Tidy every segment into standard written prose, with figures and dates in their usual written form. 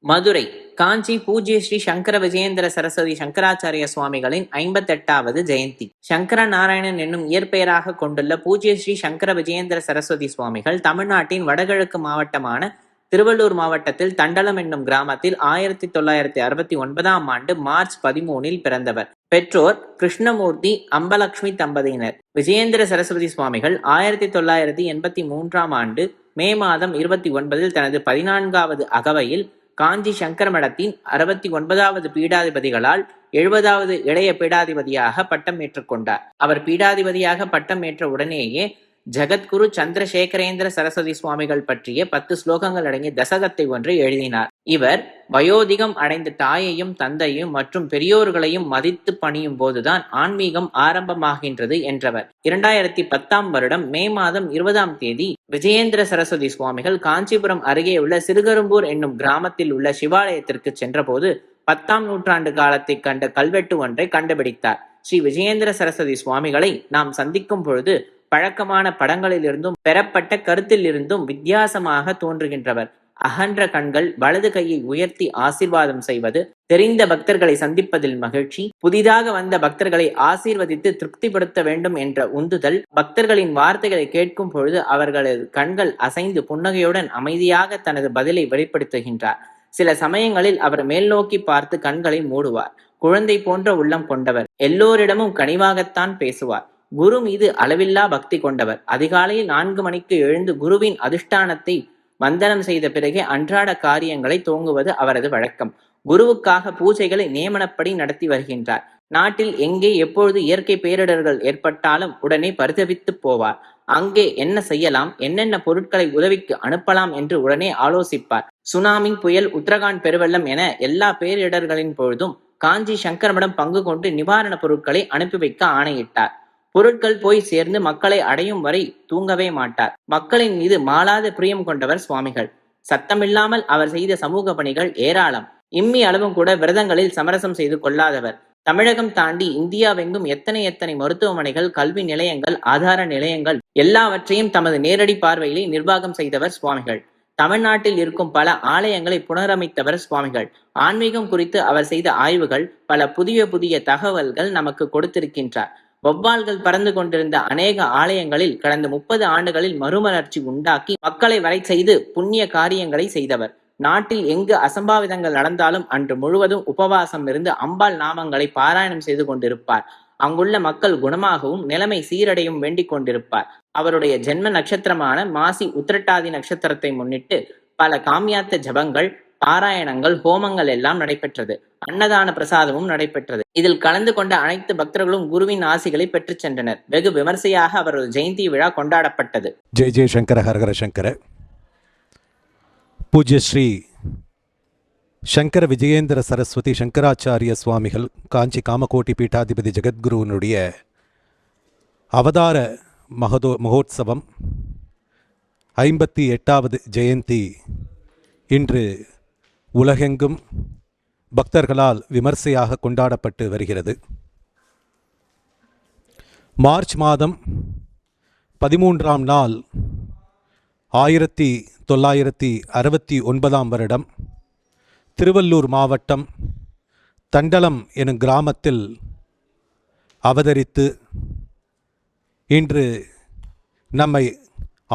மதுரை காஞ்சி பூஜ்ய ஸ்ரீ சங்கர விஜயேந்திர சரஸ்வதி சங்கராச்சாரிய சுவாமிகளின் 58வது ஜெயந்தி. சங்கர நாராயணன் என்னும் இயற்பெயராக கொண்டுள்ள பூஜ்ய ஸ்ரீ சங்கர விஜயேந்திர சரஸ்வதி சுவாமிகள் தமிழ்நாட்டின் வடகிழக்கு மாவட்டமான திருவள்ளூர் மாவட்டத்தில் தண்டலம் என்னும் கிராமத்தில் 1969ஆம் ஆண்டு மார்ச் 13 பிறந்தவர். பெற்றோர் கிருஷ்ணமூர்த்தி அம்பலட்சுமி தம்பதியினர். விஜயேந்திர சரஸ்வதி சுவாமிகள் 1983ஆம் ஆண்டு மே மாதம் 29 தனது 14வது அகவையில் காஞ்சி சங்கர மடத்தின் 69வது பீடாதிபதிகளால் 70வது இளைய பீடாதிபதியாக பட்டம் ஏற்றுக்கொண்டார். அவர் பீடாதிபதியாக பட்டம் ஏற்ற உடனேயே ஜகத்குரு சந்திரசேகரேந்திர சரஸ்வதி சுவாமிகள் பற்றிய 10 ஸ்லோகங்கள் அடங்கிய தசகத்தை ஒன்றை எழுதினார். இவர் வயோதிகம் அடைந்த தாயையும் தந்தையும் மற்றும் பெரியோர்களையும் மதித்து பணியும் போதுதான் ஆன்மீகம் ஆரம்பமாகின்றது என்றவர். 2010ஆம் வருடம் மே மாதம் 20ஆம் தேதி விஜயேந்திர சரஸ்வதி சுவாமிகள் காஞ்சிபுரம் அருகே உள்ள சிறுகரும்பூர் என்னும் கிராமத்தில் உள்ள சிவாலயத்திற்கு சென்றபோது 10ஆம் நூற்றாண்டு காலத்தை கண்ட கல்வெட்டு ஒன்றை கண்டுபிடித்தார். ஸ்ரீ விஜயேந்திர சரஸ்வதி சுவாமிகளை நாம் சந்திக்கும் பொழுது பழக்கமான படங்களிலிருந்தும் பெறப்பட்ட கருத்திலிருந்தும் வித்தியாசமாக தோன்றுகின்றவர். அகன்ற கண்கள், வலது கையை உயர்த்தி ஆசீர்வாதம் செய்வது, தெரிந்த பக்தர்களை சந்திப்பதில் மகிழ்ச்சி, புதிதாக வந்த பக்தர்களை ஆசீர்வதித்து திருப்திப்படுத்த வேண்டும் என்ற உந்துதல், பக்தர்களின் வார்த்தைகளை கேட்கும் பொழுது அவர்களது கண்கள் அசைந்து புன்னகையுடன் அமைதியாக தனது பதிலை வெளிப்படுத்துகின்றார். சில சமயங்களில் அவர் மேல் நோக்கி பார்த்து கண்களை மூடுவார். குழந்தை போன்ற உள்ளம் கொண்டவர். எல்லோரிடமும் கனிவாகத்தான் பேசுவார். குரு மீது அளவில்லா பக்தி கொண்டவர். அதிகாலையில் 4 மணிக்கு எழுந்து குருவின் அதிஷ்டானத்தை வந்தனம் செய்த பிறகே அன்றாட காரியங்களை துவங்குவது அவரது வழக்கம். குருவுக்காக பூஜைகளை நியமனப்படி நடத்தி வருகின்றார். நாட்டில் எங்கே எப்பொழுது இயற்கை பேரிடர்கள் ஏற்பட்டாலும் உடனே பரிதவித்து போவார். அங்கே என்ன செய்யலாம், என்னென்ன பொருட்களை உதவிக்கு அனுப்பலாம் என்று உடனே ஆலோசிப்பார். சுனாமி, புயல், உத்தரகாண்ட் பெருவெள்ளம் என எல்லா பேரிடர்களின் பொழுதும் காஞ்சி சங்கரமடம் பங்கு கொண்டு நிவாரண பொருட்களை அனுப்பி வைக்க ஆணையிட்டார். பொருட்கள் போய் சேர்ந்து மக்களை அடையும் வரை தூங்கவே மாட்டார். மக்களின் மீது மாளாத பிரியம் கொண்டவர் சுவாமிகள். சத்தமில்லாமல் அவர் செய்த சமூக பணிகள் ஏராளம். இம்மி அளவும் கூட விரதங்களில் சமரசம் செய்து கொள்ளாதவர். தமிழகம் தாண்டி இந்தியாவெங்கும் எத்தனை மருத்துவமனைகள், கல்வி நிலையங்கள், ஆதார நிலையங்கள் எல்லாவற்றையும் தமது நேரடி பார்வையிலே நிர்வாகம் செய்தவர் சுவாமிகள். தமிழ்நாட்டில் இருக்கும் பல ஆலயங்களை புனரமைத்தவர் சுவாமிகள். ஆன்மீகம் குறித்து அவர் செய்த ஆய்வுகள் பல புதிய தகவல்கள் நமக்கு கொடுத்திருக்கின்றார். வௌவால்கள் பறந்து கொண்டிருந்த அநேக ஆலயங்களில் கடந்த 30 ஆண்டுகளில் மறுமலர்ச்சி உண்டாக்கி மக்களை வரை செய்து புண்ணிய காரியங்களை செய்தவர். நாட்டில் எங்கு அசம்பாவிதங்கள் நடந்தாலும் அன்று முழுவதும் உபவாசம் இருந்து அம்பாள் நாமங்களை பாராயணம் செய்து கொண்டிருப்பார். அங்குள்ள மக்கள் குணமாகவும் நிலைமை சீரடையும் வேண்டிக் கொண்டிருப்பார். அவருடைய ஜென்ம நட்சத்திரமான மாசி உத்திரட்டாதி நட்சத்திரத்தை முன்னிட்டு பல காமியாத்த ஜபங்கள், பாராயணங்கள், ஹோமங்கள் எல்லாம் நடைபெற்றது. அன்னதான பிரசாதமும் நடைபெற்றது. இதில் கலந்து கொண்ட அனைத்து பக்தர்களும் குருவின் ஆசிகளை பெற்று சென்றனர். வெகு விமர்சையாக அவரது ஜெயந்தி விழா கொண்டாடப்பட்டது. ஜெய் ஜெய் சங்கர ஹரஹர சங்கர. பூஜ்ய ஸ்ரீ சங்கர விஜயேந்திர சரஸ்வதி சங்கராச்சாரிய சுவாமிகள் காஞ்சி காமகோட்டி பீட்டாதிபதி ஜெகத்குருவனுடைய அவதார மகோத்சவம் 58வது ஜெயந்தி இன்று உலகெங்கும் பக்தர்களால் விமர்சையாக கொண்டாடப்பட்டு வருகிறது. மார்ச் மாதம் 13ஆம் நாள் 1969ஆம் வருடம் திருவள்ளூர் மாவட்டம் தண்டலம் எனும் கிராமத்தில் அவதரித்து இன்று நம்மை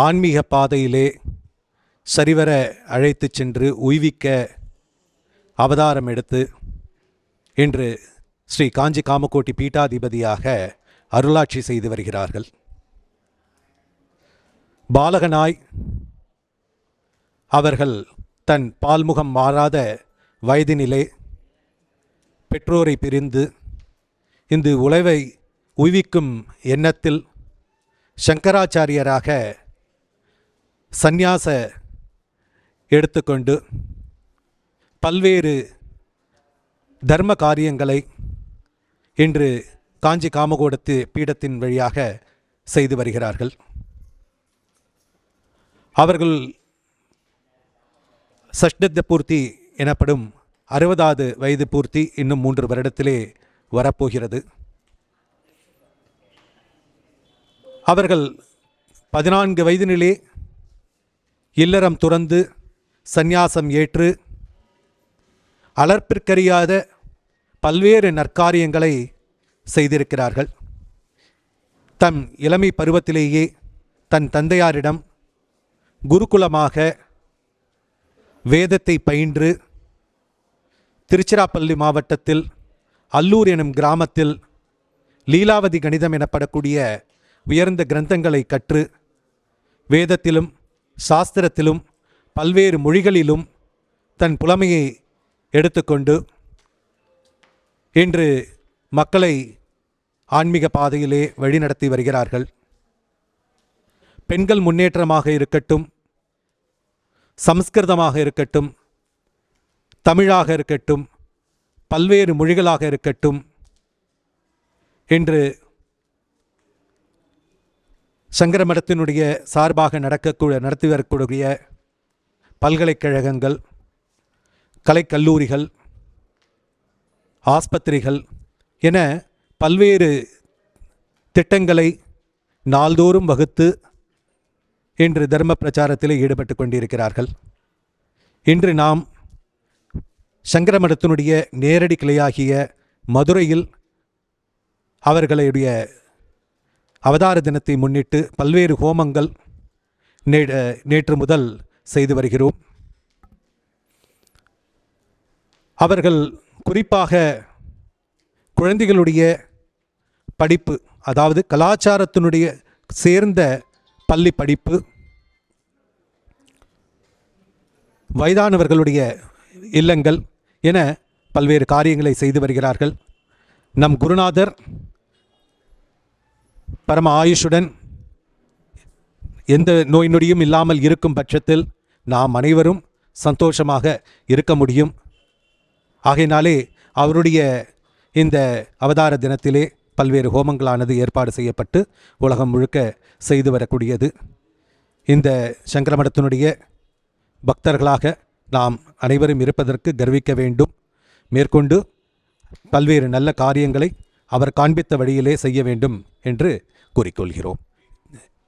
ஆன்மீக பாதையிலே சரிவர அழைத்து சென்று உய்விக்க அவதாரம் எடுத்து இன்று ஸ்ரீ காஞ்சி காமகோட்டி பீட்டாதிபதியாக அருளாட்சி செய்து வருகிறார்கள். பாலகனாய் அவர்கள் தன் பால்முகம் மாறாத வயதினிலே பெற்றோரை பிரிந்து இந்த உலகை உய்விக்கும் எண்ணத்தில் சங்கராச்சாரியராக சந்நியாச எடுத்துக்கொண்டு பல்வேறு தர்ம காரியங்களை இன்று காஞ்சி காமகோடத்து பீடத்தின் வழியாக செய்து வருகிறார்கள். அவர்கள் சஷ்டத்த பூர்த்தி எனப்படும் 60வது வயது பூர்த்தி இன்னும் 3 வருடத்திலே வரப்போகிறது. அவர்கள் 14 வயதினிலே இல்லறம் துறந்து சந்நியாசம் ஏற்று அளப்பிற்கறியாத பல்வேறு நற்காரியங்களை செய்திருக்கிறார்கள். தம் இளமை பருவத்திலேயே தன் தந்தையாரிடம் குருகுலமாக வேதத்தை பயின்று திருச்சிராப்பள்ளி மாவட்டத்தில் அல்லூர் எனும் கிராமத்தில் லீலாவதி கணிதம் எனப்படக்கூடிய உயர்ந்த கிரந்தங்களை கற்று வேதத்திலும் சாஸ்திரத்திலும் பல்வேறு மொழிகளிலும் தன் புலமையை எடுத்துக்கொண்டு இன்று மக்களை ஆன்மீக பாதையிலே வழிநடத்தி வருகிறார்கள். பெண்கள் முன்னேற்றமாக இருக்கட்டும், சமஸ்கிருதமாக இருக்கட்டும், தமிழாக இருக்கட்டும், பல்வேறு மொழிகளாக இருக்கட்டும், இன்று சங்கர மடத்தினுடைய சார்பாக நடத்தி வரக்கூடிய பல்கலைக்கழகங்கள், கலைக்கல்லூரிகள், ஆஸ்பத்திரிகள் என பல்வேறு திட்டங்களை நாள்தோறும் வகுத்து இன்று தர்ம பிரச்சாரத்தில் ஈடுபட்டு கொண்டிருக்கிறார்கள். இன்று நாம் சங்கர மடத்தினுடைய நேரடி கிளையாகிய மதுரையில் அவர்களுடைய அவதார தினத்தை முன்னிட்டு பல்வேறு ஹோமங்கள் நேற்று முதல் செய்து வருகிறோம். அவர்கள் குறிப்பாக குழந்தைகளுடைய படிப்பு, அதாவது கலாச்சாரத்தினுடைய சேர்ந்த பள்ளி படிப்பு, வயதானவர்களுடைய இல்லங்கள் என பல்வேறு காரியங்களை செய்து வருகிறார்கள். நம் குருநாதர் பரம ஆயுஷுடன் எந்த நோய் நொடியும் இல்லாமல் இருக்கும் பட்சத்தில் நாம் அனைவரும் சந்தோஷமாக இருக்க முடியும். ஆகையினாலே அவருடைய இந்த அவதார தினத்திலே பல்வேறு ஹோமங்களானது ஏற்பாடு செய்யப்பட்டு உலகம் முழுக்க செய்து வரக்கூடியது. இந்த சங்கர மடத்தினுடைய பக்தர்களாக நாம் அனைவரும் இருப்பதற்கு கர்விக்க வேண்டும். மேற்கொண்டு பல்வேறு நல்ல காரியங்களை அவர் காண்பித்த வழியிலே செய்ய வேண்டும் என்று கூறிக்கொள்கிறோம்.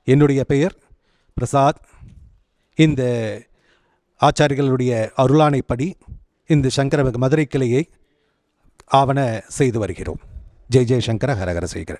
என்னுடைய பெயர் பிரசாத். இந்த ஆச்சாரியர்களுடைய அருளானைப்படி இந்த சங்கர மதுரை கிளையை ஆவண செய்து வருகிறோம். ஜெய் ஜெய் சங்கர, ஹரஹர சேகர.